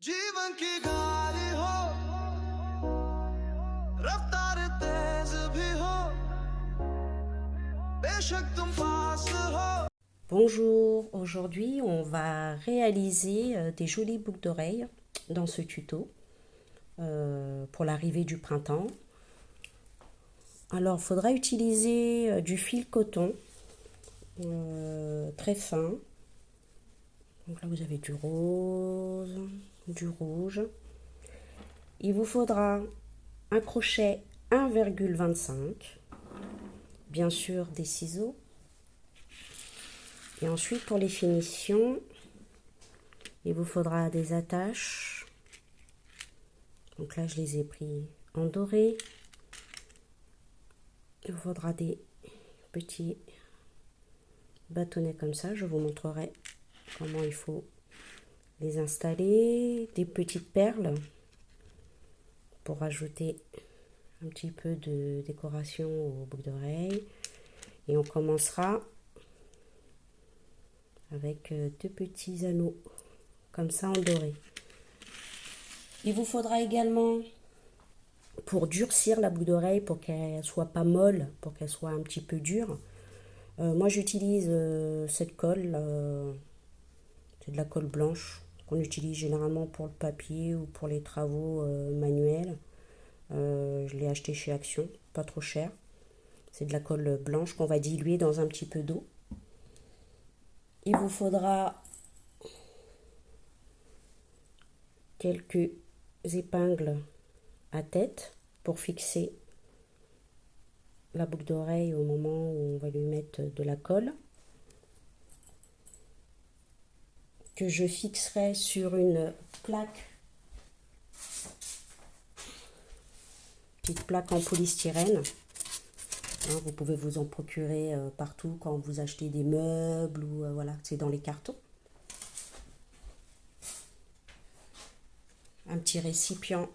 जीवन की गाड़ी हो रफ्तार तेज भी हो बेशक तुम पास हो. Bonjour, aujourd'hui on va réaliser des jolies boucles d'oreilles dans ce tuto pour l'arrivée du printemps. Alors il faudra utiliser du fil coton très fin. Donc là vous avez du rose, du rouge. Il vous faudra un crochet 1,25, bien sûr des ciseaux. Et ensuite pour les finitions, il vous faudra des attaches. Donc là, je les ai pris en doré. Il vous faudra des petits bâtonnets comme ça. Je vous montrerai comment il faut les installer. Des petites perles pour rajouter un petit peu de décoration aux boucles d'oreilles. Et on commencera avec deux petits anneaux comme ça en doré. Il vous faudra également, pour durcir la boucle d'oreille, pour qu'elle soit pas molle, pour qu'elle soit un petit peu dure, moi j'utilise cette colle, c'est de la colle blanche qu'on utilise généralement pour le papier ou pour les travaux manuels. Je l'ai acheté chez Action, pas trop cher. C'est de la colle blanche qu'on va diluer dans un petit peu d'eau. Il vous faudra quelques épingles à tête pour fixer la boucle d'oreille au moment où on va lui mettre de la colle, que je fixerai sur une plaque, petite plaque en polystyrène. Vous pouvez vous en procurer partout quand vous achetez des meubles ou voilà, c'est dans les cartons. Un petit récipient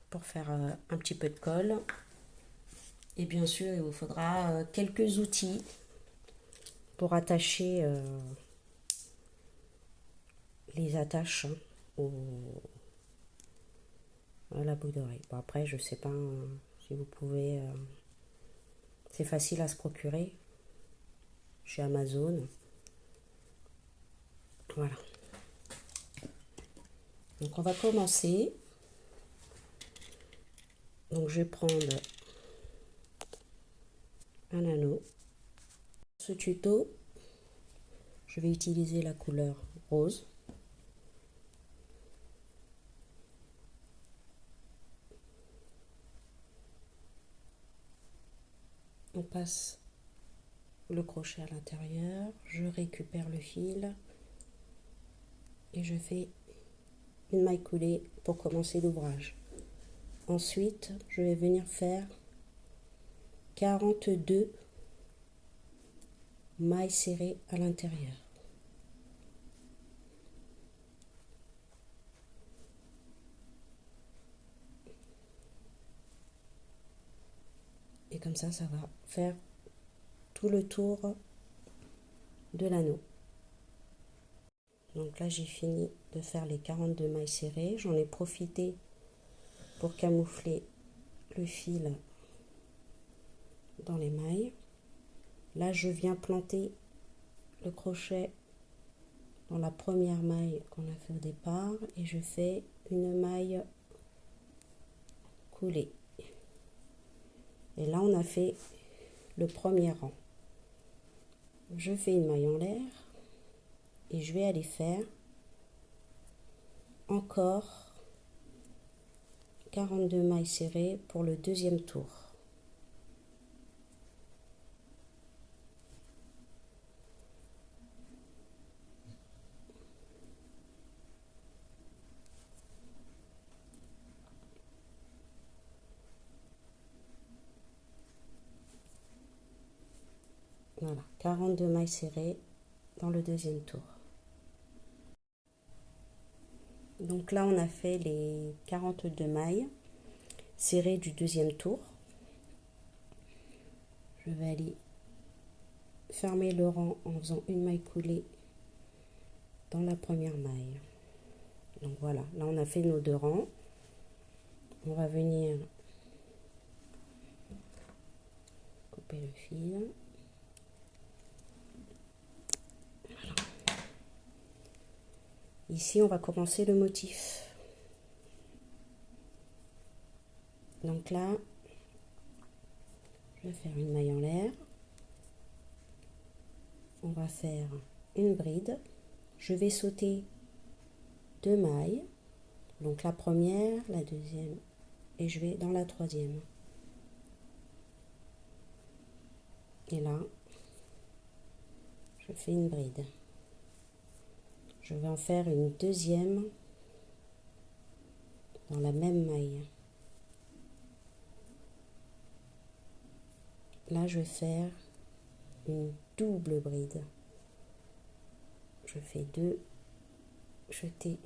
pour faire un petit peu de colle. Et bien sûr, il vous faudra quelques outils pour attacher les attaches à la boucle d'oreille. Bon, après, je sais pas si vous pouvez... c'est facile à se procurer chez Amazon. Voilà. Donc on va commencer. Donc je vais prendre un anneau. Ce tuto, je vais utiliser la couleur rose. On passe le crochet à l'intérieur, je récupère le fil et je fais une maille coulée pour commencer l'ouvrage. Ensuite, je vais venir faire 42 mailles serrées à l'intérieur. Et comme ça va faire tout le tour de l'anneau. Donc là, j'ai fini de faire les 42 mailles serrées. J'en ai profité pour camoufler le fil dans les mailles. Là, je viens planter le crochet dans la première maille qu'on a fait au départ et je fais une maille coulée. Et là, on a fait le premier rang. Je fais une maille en l'air et je vais aller faire encore 42 mailles serrées pour le deuxième tour. Voilà, 42 mailles serrées dans le deuxième tour. Donc là, on a fait les 42 mailles serrées du deuxième tour. Je vais aller fermer le rang en faisant une maille coulée dans la première maille. Donc voilà, là on a fait nos 2 rangs. On va venir couper le fil. Voilà. Ici on va commencer le motif. Donc là, je vais faire une maille en l'air. On va faire une bride. Je vais sauter 2 mailles. Donc la première, la deuxième, et je vais dans la troisième. Et là, je fais une bride. Je vais en faire une deuxième dans la même maille. Là, je vais faire une double bride. Je fais 2 jetés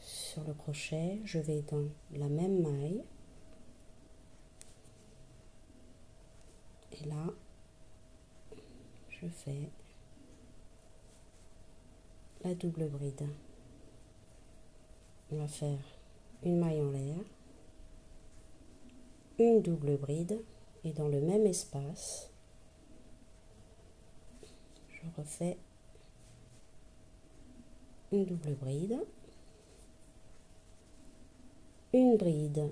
sur le crochet. Je vais dans la même maille. Et là, je fais la double bride. On va faire une maille en l'air, une double bride, et dans le même espace, je refais une double bride, une bride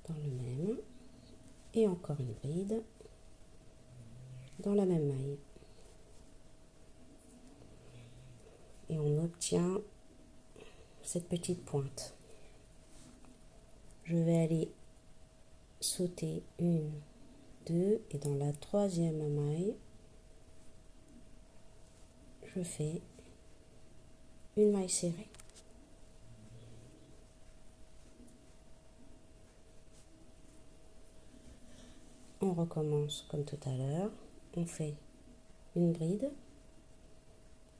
dans le même, et encore une bride dans la même maille. Et on obtient cette petite pointe. Je vais aller sauter 1, 2, et dans la troisième maille, je fais une maille serrée. On recommence comme tout à l'heure. On fait une bride.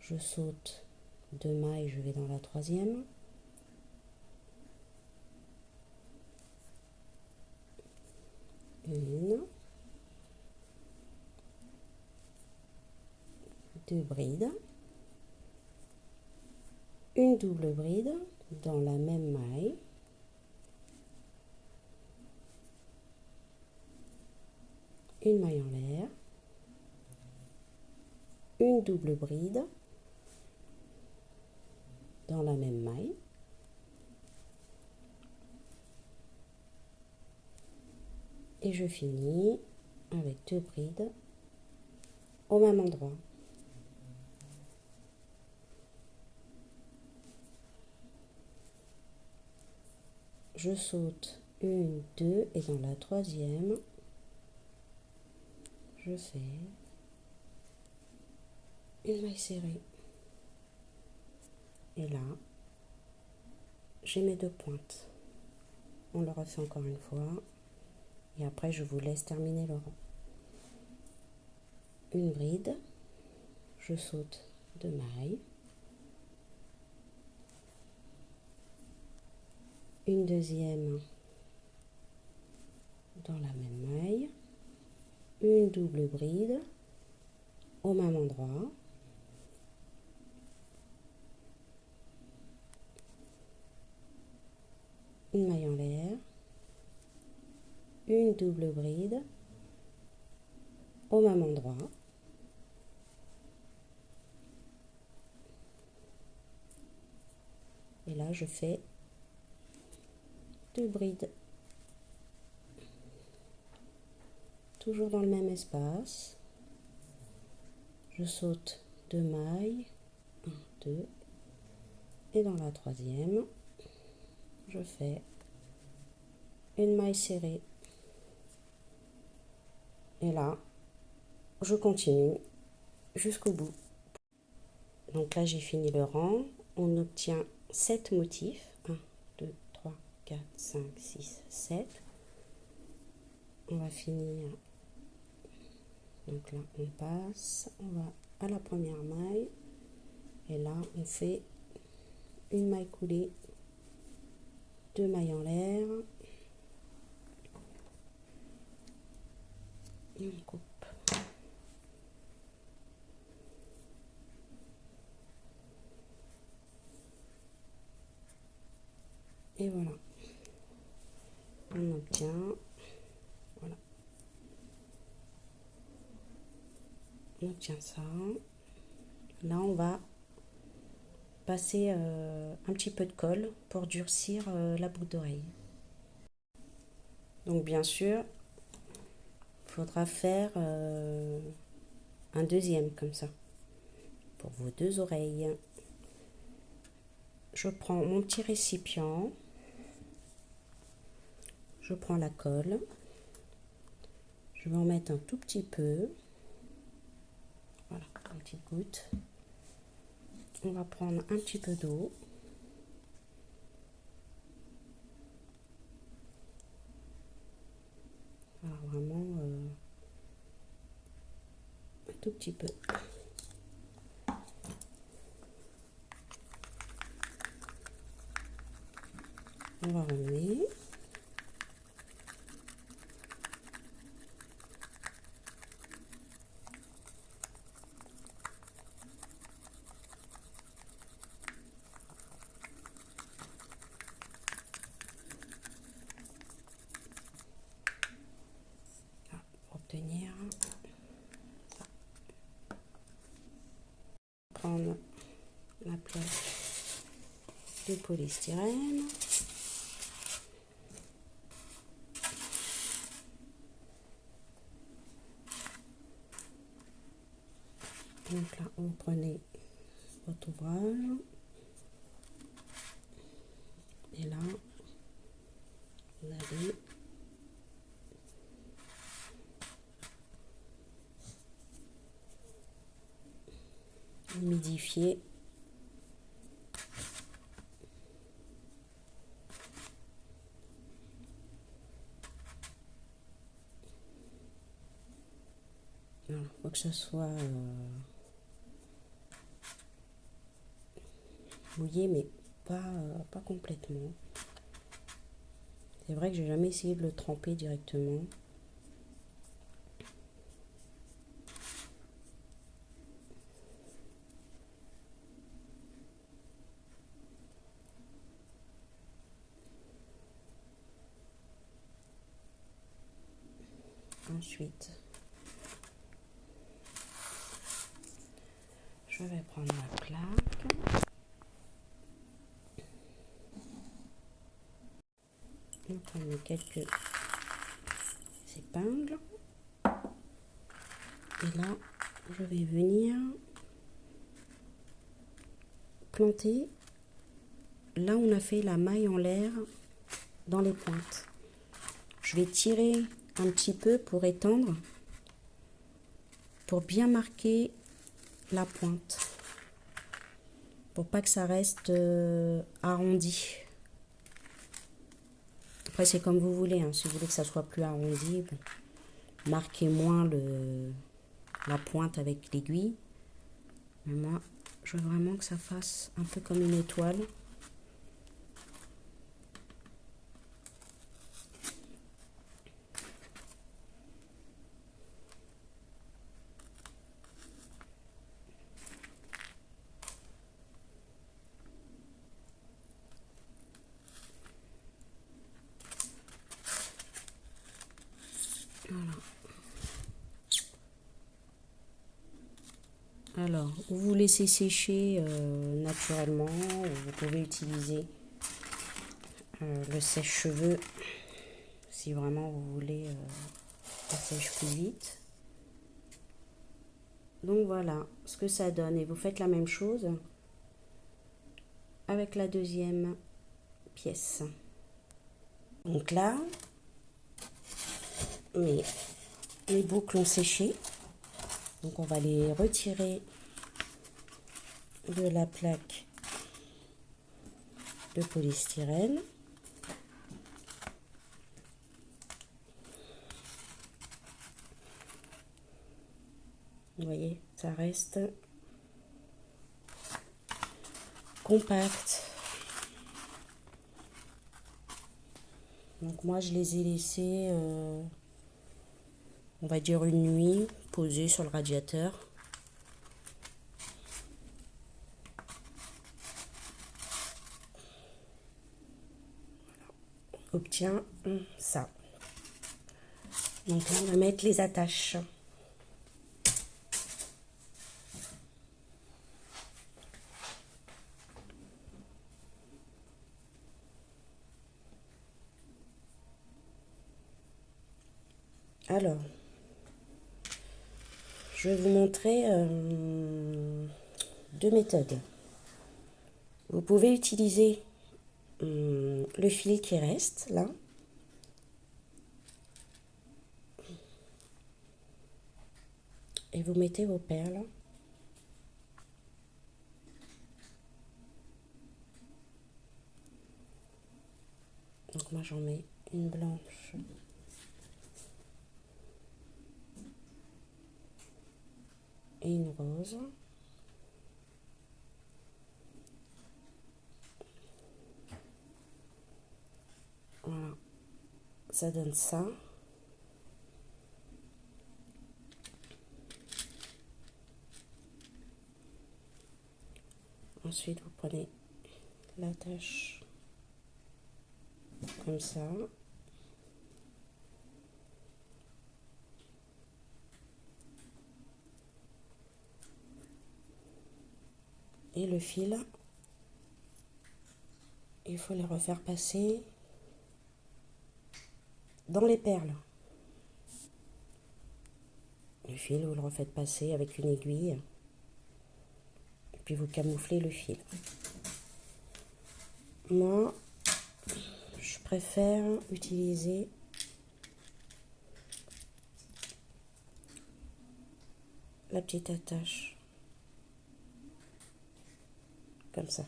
Je saute 2 mailles, je vais dans la troisième. Une, 2 brides, une double bride dans la même maille, une maille en l'air, une double bride dans la même maille, et je finis avec 2 brides au même endroit. Je saute 1, 2, et dans la troisième, je fais une maille serrée. Et là, j'ai mes 2 pointes. On le refait encore une fois. Et après, je vous laisse terminer le rang. Une bride, je saute 2 mailles, une deuxième dans la même maille, une double bride au même endroit, une maille en l'air, une double bride au même endroit, et là je fais 2 brides, toujours dans le même espace. Je saute 2 mailles, 1, 2, et dans la troisième, je fais une maille serrée. Et là, je continue jusqu'au bout. Donc là, j'ai fini le rang. On obtient 7 motifs. 1, 2, 3, 4, 5, 6, 7. On va finir. Donc là, on passe. On va à la première maille. Et là, on fait une maille coulée, 2 mailles en l'air. Et on coupe. Et voilà. On obtient, voilà. On obtient ça. Là, on va passer un petit peu de colle pour durcir la boucle d'oreille. Donc bien sûr, il faudra faire un deuxième comme ça pour vos deux oreilles. Je prends mon petit récipient, je prends la colle, je vais en mettre un tout petit peu, voilà, une petite goutte. On va prendre un petit peu d'eau. Alors vraiment un tout petit peu. On va remuer. Pour obtenir. Prendre la plaque de polystyrène. Donc là, vous prenez votre ouvrage. Et là, vous allez humidifier il faut que ça soit mouillé, mais pas complètement. C'est vrai que j'ai jamais essayé de le tremper directement. Ensuite, je vais prendre ma plaque. On va prendre quelques épingles. Et là, je vais venir planter là où on a fait la maille en l'air dans les pointes. Je vais tirer un petit peu pour étendre, pour bien marquer la pointe, pour pas que ça reste arrondi. Après c'est comme vous voulez, hein. Si vous voulez que ça soit plus arrondi, bon, marquez moins la pointe avec l'aiguille. Mais moi, je veux vraiment que ça fasse un peu comme une étoile. Voilà. Alors, vous laissez sécher naturellement, ou vous pouvez utiliser le sèche-cheveux si vraiment vous voulez ça sèche plus vite. Donc voilà ce que ça donne, et vous faites la même chose avec la deuxième pièce. Donc là, mes boucles ont séché, donc on va les retirer de la plaque de polystyrène. Vous voyez, ça reste compact. Donc moi je les ai laissés, on va dire une nuit, posés sur le radiateur. obtient ça. Donc là, on va mettre les attaches. Alors, je vais vous montrer 2 méthodes. Vous pouvez utiliser le fil qui reste là. Et vous mettez vos perles. Donc moi j'en mets une blanche. Et une rose. Voilà, ça donne ça. Ensuite, vous prenez l'attache comme ça. Et le fil, il faut les refaire passer dans les perles. Le fil, vous le refaites passer avec une aiguille. Et puis vous camouflez le fil. Moi, je préfère utiliser la petite attache. Comme ça.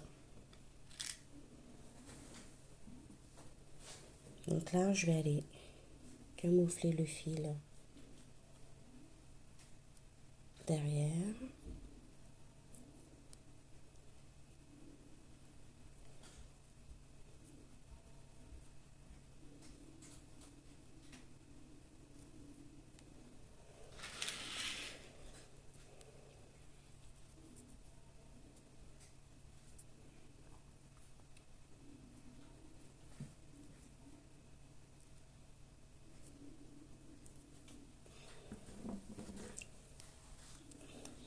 Donc là, je vais aller camoufler le fil derrière.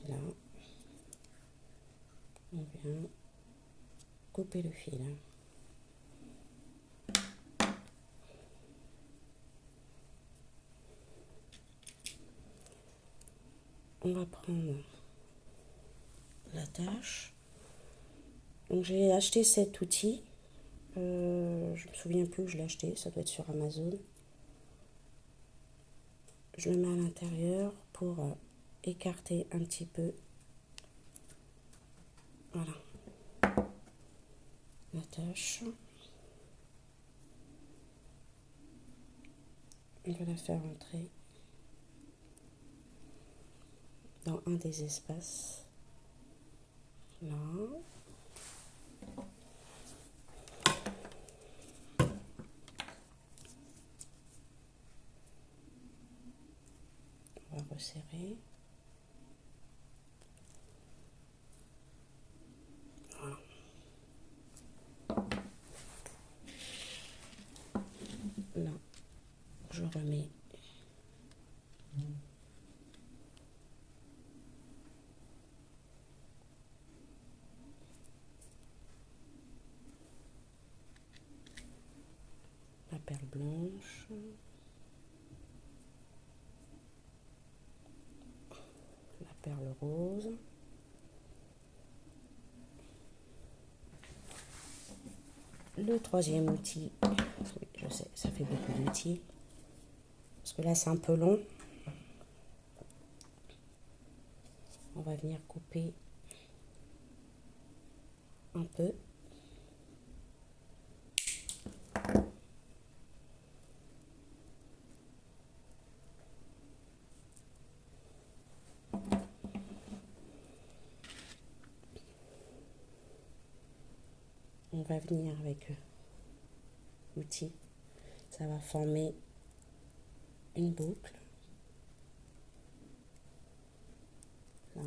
Là, on vient couper le fil. On va prendre l'attache. Donc j'ai acheté cet outil. Je me souviens plus où je l'ai acheté. Ça doit être sur Amazon. Je le mets à l'intérieur pour écarter un petit peu. Voilà. L'attache. On va la faire entrer dans un des espaces. Là. On va resserrer. Voilà. Là, je remets la perle blanche. La perle rose. Le troisième outil, oui, je sais, ça fait beaucoup d'outils, parce que là c'est un peu long. On va venir couper un peu. On va venir avec l'outil, ça va former une boucle. Là.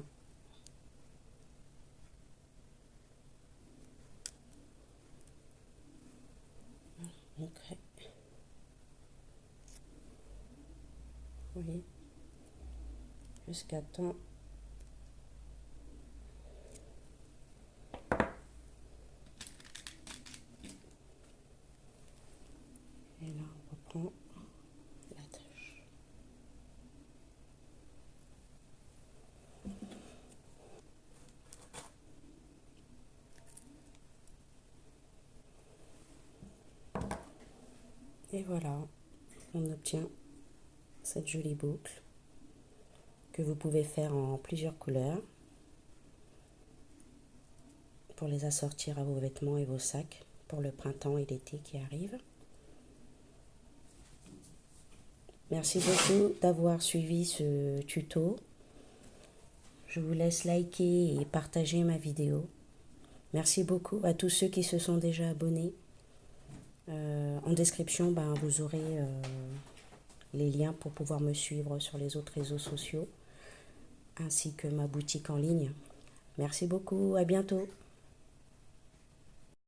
Ok. voyez, jusqu'à temps. Et là, on reprend l'attache. Et voilà, on obtient cette jolie boucle que vous pouvez faire en plusieurs couleurs pour les assortir à vos vêtements et vos sacs pour le printemps et l'été qui arrivent. Merci beaucoup d'avoir suivi ce tuto. Je vous laisse liker et partager ma vidéo. Merci beaucoup à tous ceux qui se sont déjà abonnés. En description, vous aurez les liens pour pouvoir me suivre sur les autres réseaux sociaux, ainsi que ma boutique en ligne. Merci beaucoup, à bientôt.